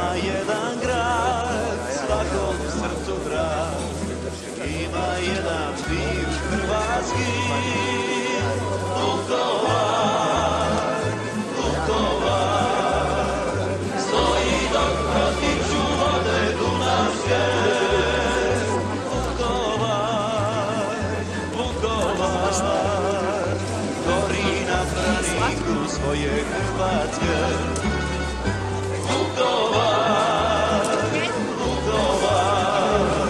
Ima jedan grad, svakom srcu grad, ima jedan div hrvatski, Vukovar, Vukovar, stoji dok protiču vode dunavske. Vukovar, Vukovar, gori na braniku svoje Hrvatske. Vukovar, Vukovar,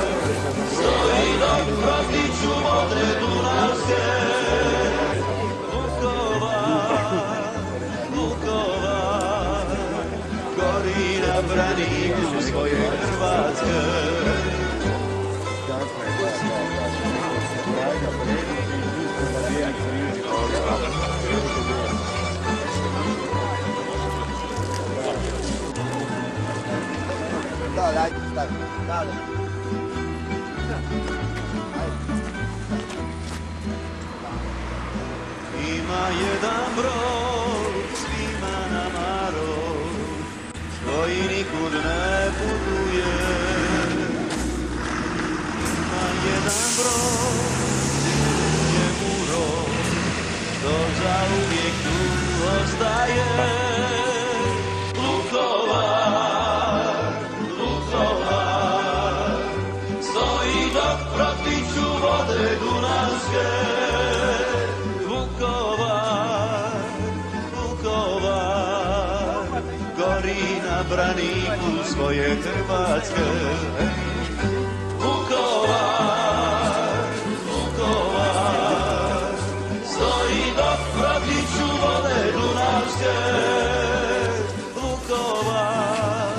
stoji dok protiču vode dunavske. Vukovar, Vukovar, gori na braniku svoje Hrvatske. Dale, dale. Ima jedan brod svima nama rod, koji nikud ne putuje. Ima jedan brod, njemu rod, što zauvijek tu ostaje. Vukovar, Vukovar, stoji dok protiču vode dunavske. Vukovar, Vukovar, gori na braniku svoje Hrvatske. Vukovar, Vukovar, stoji dok protiču vode dunavske. Vukovar,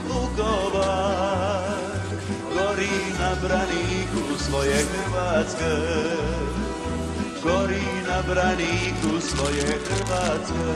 Vukovar, gori na braniku svoje Hrvatske. Gori na braniku svoje Hrvatske.